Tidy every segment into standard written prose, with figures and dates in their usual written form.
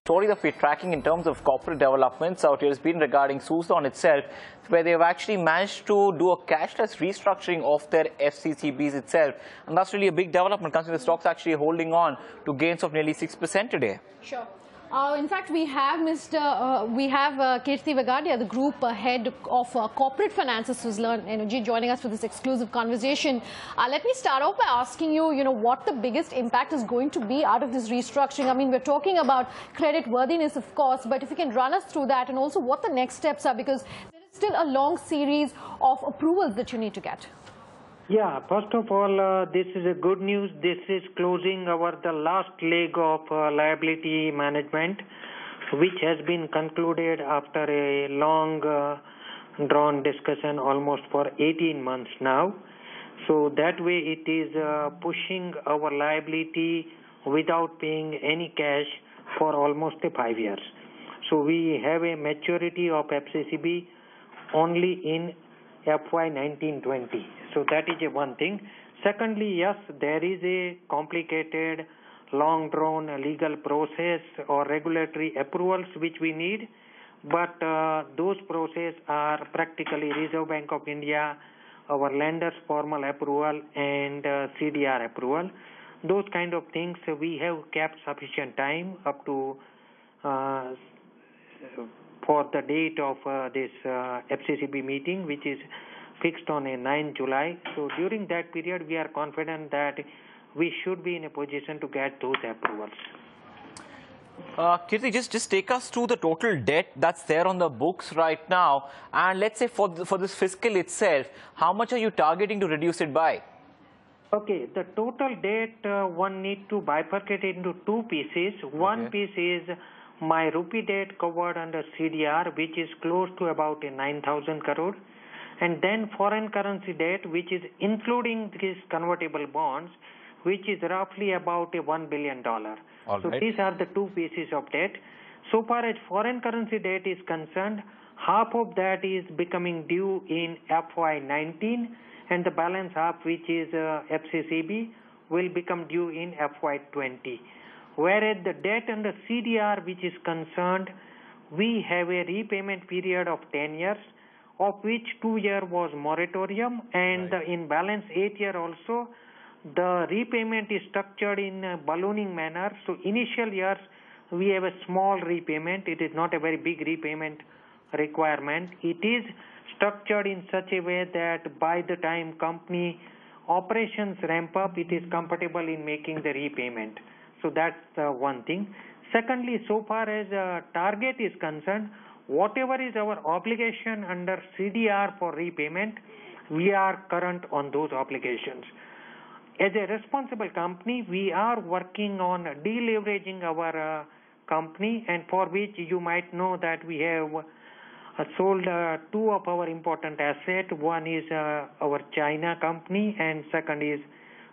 Story that we're tracking in terms of corporate developments out here has been regarding Suzlon itself, where they've actually managed to do a cashless restructuring of their FCCBs itself. And that's really a big development, considering the stock's actually holding on to gains of nearly 6% today. Sure. In fact, we have Kirti Vagadia, the group head of corporate finance at Suzlon Energy, joining us for this exclusive conversation. Let me start off by asking you, what the biggest impact is going to be out of this restructuring. I mean, we're talking about credit worthiness, of course, but if you can run us through that and also what the next steps are, because there is still a long series of approvals that you need to get. Yeah, first of all, this is a good news. This is closing the last leg of liability management, which has been concluded after a long drawn discussion almost for 18 months now. So that way it is pushing our liability without paying any cash for almost 5 years. So we have a maturity of FCCB only in FY 19-20. So that is one thing. Secondly, yes, there is a complicated, long-drawn legal process or regulatory approvals which we need, but those processes are practically Reserve Bank of India, our lenders' formal approval, and CDR approval. Those kind of things we have kept sufficient time up to for the date of this FCCB meeting, which is fixed on 9 July. So during that period, we are confident that we should be in a position to get those approvals. Kirti, just take us through the total debt that's there on the books right now. And let's say for this fiscal itself, how much are you targeting to reduce it by? Okay, the total debt, one need to bifurcate it into two pieces. One piece is my rupee debt covered under CDR, which is close to about 9,000 crore. And then foreign currency debt, which is including these convertible bonds, which is roughly about $1 billion. So these are the two pieces of debt. So far as foreign currency debt is concerned, half of that is becoming due in FY 19, and the balance half, which is FCCB, will become due in FY 20. Whereas the debt under CDR, which is concerned, we have a repayment period of 10 years, of which 2 years was moratorium, and in balance 8 year also, the repayment is structured in a ballooning manner. So initial years, we have a small repayment. It is not a very big repayment requirement. It is structured in such a way that by the time company operations ramp up, it is comfortable in making the repayment. So that's one thing. Secondly, so far as target is concerned, whatever is our obligation under CDR for repayment, we are current on those obligations. As a responsible company, we are working on deleveraging our company, and for which you might know that we have sold two of our important assets. One is our China company, and second is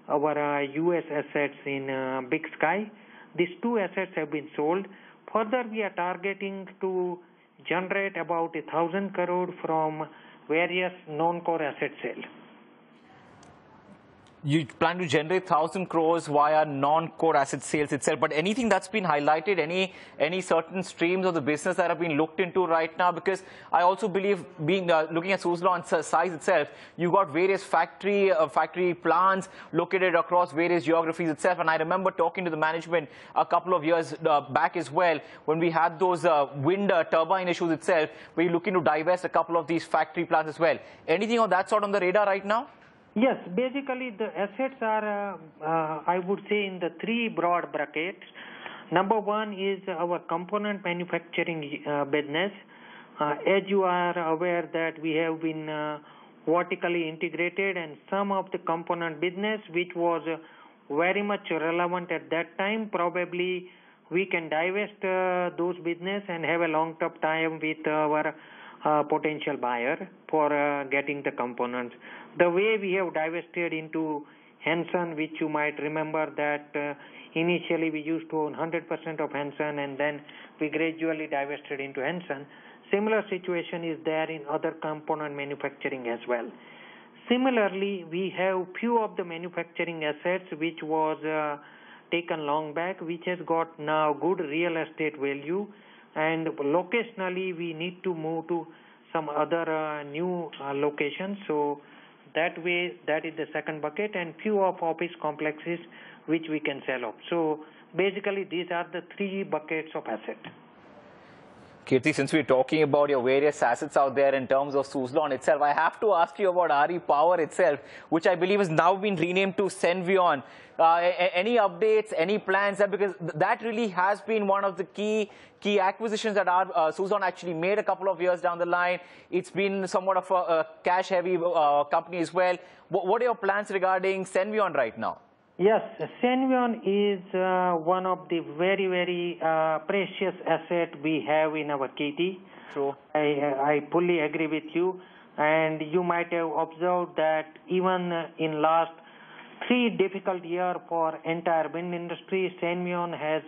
our US assets in Big Sky. These two assets have been sold. Further, we are targeting to generate about 1,000 crore from various non-core asset sales. You plan to generate 1,000 crores via non-core asset sales itself, but anything that's been highlighted, any certain streams of the business that have been looked into right now? Because I also believe, looking at Suzlon's size itself, you got various factory plants located across various geographies itself. And I remember talking to the management a couple of years back as well, when we had those wind turbine issues itself, where you're looking to divest a couple of these factory plants as well. Anything of that sort on the radar right now? Yes, basically the assets are, I would say, in the three broad brackets. Number one is our component manufacturing business. As you are aware that we have been vertically integrated, and some of the component business which was very much relevant at that time, probably we can divest those business and have a long-term time with our potential buyer for getting the components. The way we have divested into Henson, which you might remember that initially we used to own 100% of Henson, and then we gradually divested into Henson. Similar situation is there in other component manufacturing as well. Similarly, we have few of the manufacturing assets which was taken long back, which has got now good real estate value, and locationally we need to move to some other new locations. So that way, that is the second bucket, and few of office complexes which we can sell off. So basically, these are the three buckets of asset. Kirti, since we're talking about your various assets out there in terms of Suzlon itself, I have to ask you about RE Power itself, which I believe has now been renamed to Senvion. Any updates, any plans? Because that really has been one of the key acquisitions that Suzlon actually made a couple of years down the line. It's been somewhat of a cash-heavy company as well. What are your plans regarding Senvion right now? Yes, Senvion is one of the very, very precious asset we have in our kitty. True. I fully agree with you. And you might have observed that even in last 3 difficult years for entire wind industry, Senvion has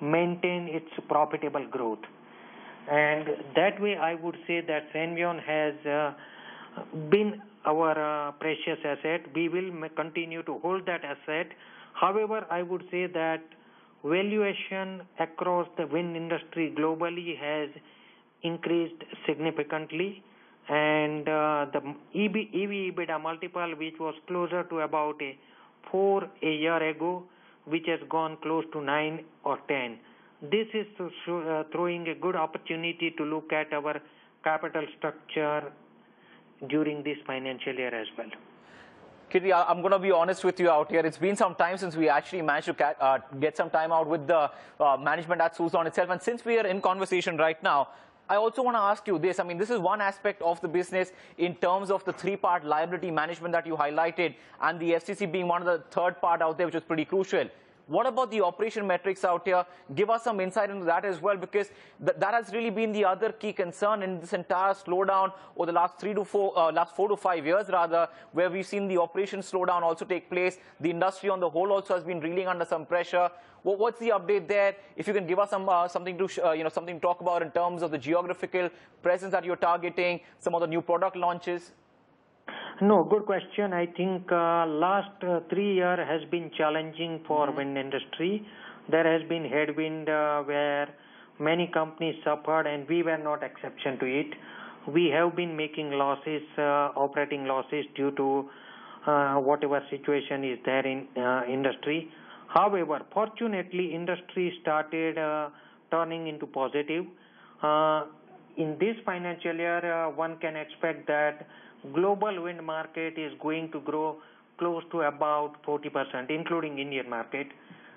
maintained its profitable growth. And that way I would say that Senvion has been our precious asset. We will continue to hold that asset. However, I would say that valuation across the wind industry globally has increased significantly, and the EV/EBITDA multiple, which was closer to about 4 a year ago, which has gone close to 9 or 10. This is throwing a good opportunity to look at our capital structure during this financial year as well. Kirti, I'm going to be honest with you out here. It's been some time since we actually managed to get some time out with the management at Suzlon itself. And since we are in conversation right now, I also want to ask you this. I mean, this is one aspect of the business in terms of the 3-part liability management that you highlighted, and the FCC being one of the third part out there, which is pretty crucial. What about the operation metrics out here? Give us some insight into that as well, because that has really been the other key concern in this entire slowdown over the last 4 to 5 years, rather, where we've seen the operation slowdown also take place. The industry on the whole also has been reeling under some pressure. What's the update there? If you can give us something to something to talk about in terms of the geographical presence that you're targeting, some of the new product launches. No, good question. I think last 3 years has been challenging for wind industry. There has been headwind where many companies suffered, and we were not exception to it. We have been making losses, operating losses, due to whatever situation is there in industry. However, fortunately, industry started turning into positive. In this financial year, one can expect that global wind market is going to grow close to about 40%, including Indian market.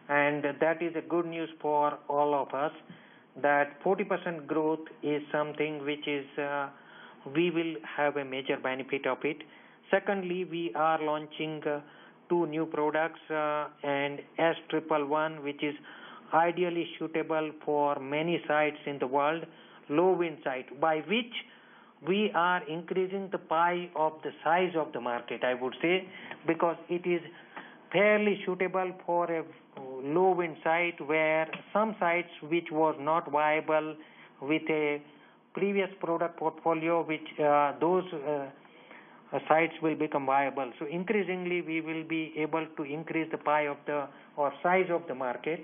And that is a good news for all of us, that 40% growth is something which is, we will have a major benefit of it. Secondly, we are launching 2 new products, and S111, which is ideally suitable for many sites in the world, low wind site, by which we are increasing the pie of the size of the market, I would say, because it is fairly suitable for a low wind site, where some sites which was not viable with a previous product portfolio, which those sites will become viable. So increasingly we will be able to increase the pie of the or size of the market.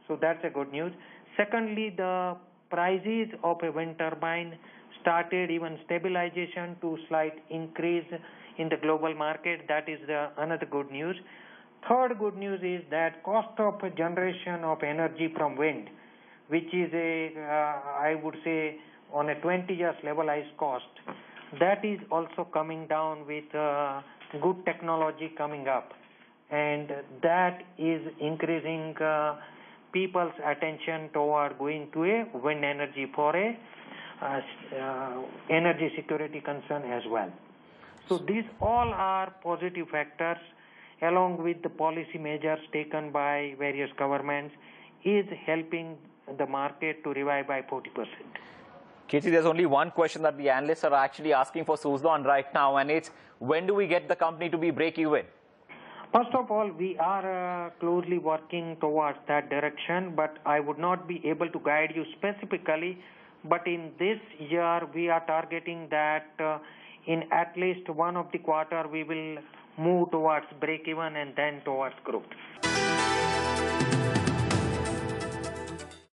So that's a good news. Secondly, the prices of a wind turbine started even stabilization to slight increase in the global market. That is another good news. Third good news is that cost of generation of energy from wind, which is I would say on a 20 years levelized cost, that is also coming down with good technology coming up, and that is increasing people's attention toward going to a wind energy for a energy security concern as well. So these all are positive factors, along with the policy measures taken by various governments, is helping the market to revive by 40%. Kirti, there's only one question that the analysts are actually asking for Suzlon right now, and it's, when do we get the company to be break-even? First of all, we are closely working towards that direction, but I would not be able to guide you specifically. But in this year, we are targeting that in at least one of the quarter, we will move towards break-even and then towards growth.